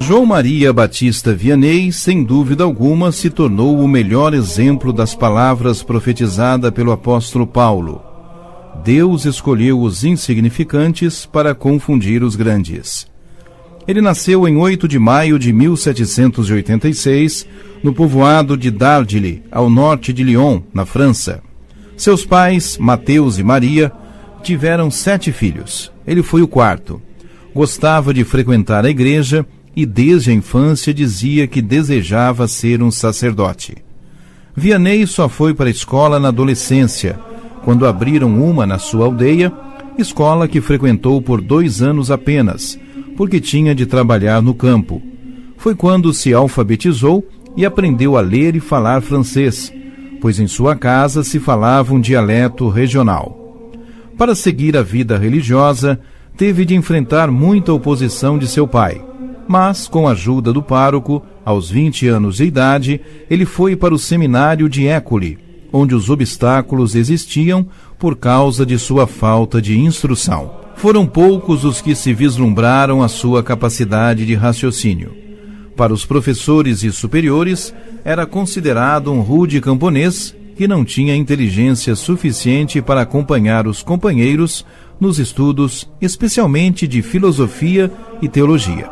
João Maria Batista Vianney, sem dúvida alguma, se tornou o melhor exemplo das palavras profetizadas pelo apóstolo Paulo. Deus escolheu os insignificantes para confundir os grandes. Ele nasceu em 8 de maio de 1786, no povoado de Dardilly, ao norte de Lyon, na França. Seus pais, Mateus e Maria, tiveram 7 filhos. Ele foi o quarto. Gostava de frequentar a igreja e desde a infância dizia que desejava ser um sacerdote. Vianney só foi para a escola na adolescência, quando abriram uma na sua aldeia, escola que frequentou por 2 anos apenas, porque tinha de trabalhar no campo. Foi quando se alfabetizou e aprendeu a ler e falar francês, pois em sua casa se falava um dialeto regional. Para seguir a vida religiosa, teve de enfrentar muita oposição de seu pai, mas, com a ajuda do pároco, aos 20 anos de idade, ele foi para o seminário de École, onde os obstáculos existiam por causa de sua falta de instrução. Foram poucos os que se vislumbraram a sua capacidade de raciocínio. Para os professores e superiores, era considerado um rude camponês que não tinha inteligência suficiente para acompanhar os companheiros nos estudos, especialmente de filosofia e teologia.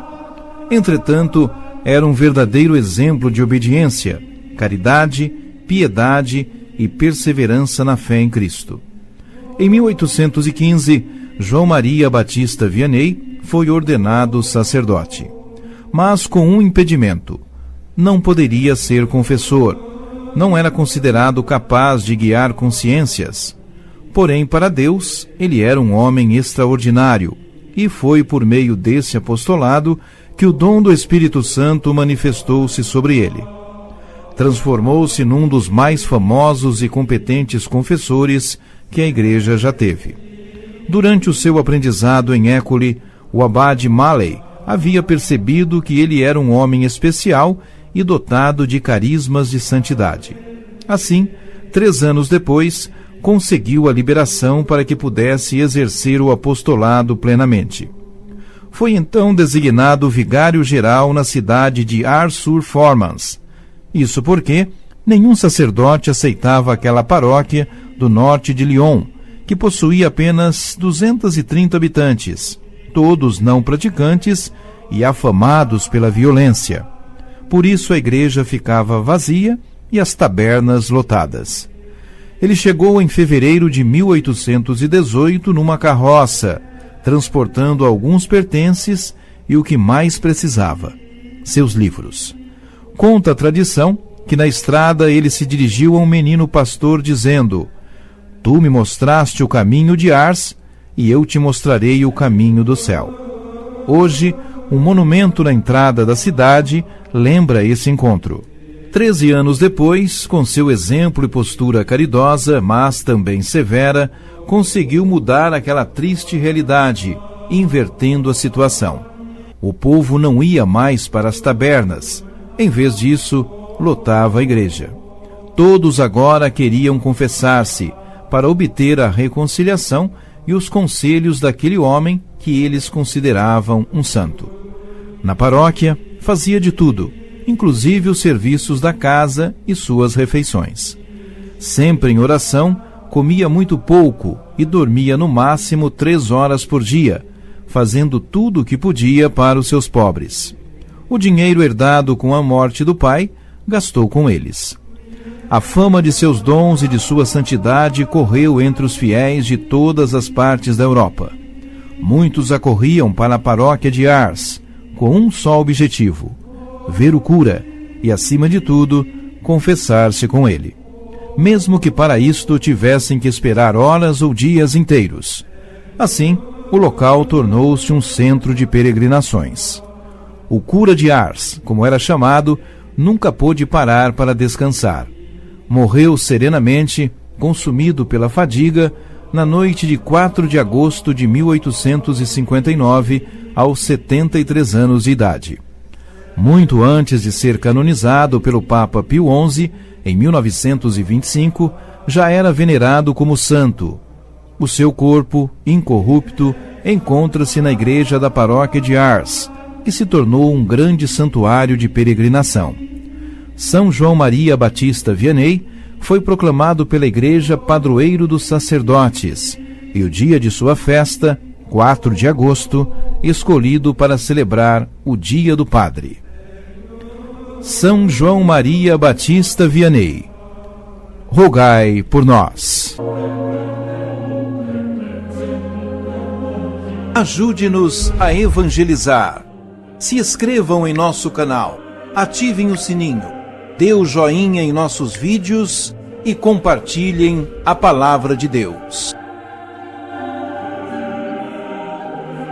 Entretanto, era um verdadeiro exemplo de obediência, caridade, piedade e perseverança na fé em Cristo. Em 1815, João Maria Batista Vianney foi ordenado sacerdote, mas com um impedimento: não poderia ser confessor, não era considerado capaz de guiar consciências. Porém, para Deus, ele era um homem extraordinário, e foi por meio desse apostolado que o dom do Espírito Santo manifestou-se sobre ele. Transformou-se num dos mais famosos e competentes confessores que a Igreja já teve. Durante o seu aprendizado em École, o abade Maley havia percebido que ele era um homem especial e dotado de carismas de santidade. Assim, 3 anos depois, conseguiu a liberação para que pudesse exercer o apostolado plenamente. Foi então designado vigário-geral na cidade de Ars-sur-Formans. Isso porque nenhum sacerdote aceitava aquela paróquia do norte de Lyon, que possuía apenas 230 habitantes, todos não praticantes e afamados pela violência. Por isso a igreja ficava vazia e as tabernas lotadas. Ele chegou em fevereiro de 1818 numa carroça, transportando alguns pertences e o que mais precisava: seus livros. Conta a tradição que na estrada ele se dirigiu a um menino pastor dizendo: "Tu me mostraste o caminho de Ars, e eu te mostrarei o caminho do céu." Hoje, um monumento na entrada da cidade lembra esse encontro. 13 anos depois, com seu exemplo e postura caridosa, mas também severa, conseguiu mudar aquela triste realidade, invertendo a situação. O povo não ia mais para as tabernas. Em vez disso, lotava a igreja. Todos agora queriam confessar-se, para obter a reconciliação e os conselhos daquele homem que eles consideravam um santo. Na paróquia, fazia de tudo, inclusive os serviços da casa e suas refeições. Sempre em oração, comia muito pouco e dormia no máximo 3 horas por dia, fazendo tudo o que podia para os seus pobres. O dinheiro herdado com a morte do pai, gastou com eles. A fama de seus dons e de sua santidade correu entre os fiéis de todas as partes da Europa. Muitos acorriam para a paróquia de Ars, com um só objetivo: ver o cura e, acima de tudo, confessar-se com ele. Mesmo que para isto tivessem que esperar horas ou dias inteiros. Assim, o local tornou-se um centro de peregrinações. O cura de Ars, como era chamado, nunca pôde parar para descansar. Morreu serenamente, consumido pela fadiga, na noite de 4 de agosto de 1859, aos 73 anos de idade. Muito antes de ser canonizado pelo Papa Pio XI, em 1925, já era venerado como santo. O seu corpo, incorrupto, encontra-se na igreja da paróquia de Ars, e se tornou um grande santuário de peregrinação. São João Maria Batista Vianney foi proclamado pela Igreja padroeiro dos sacerdotes, e o dia de sua festa, 4 de agosto, escolhido para celebrar o Dia do Padre. São João Maria Batista Vianney, rogai por nós. Ajude-nos a evangelizar. Se inscrevam em nosso canal, ativem o sininho, dê o joinha em nossos vídeos e compartilhem a palavra de Deus.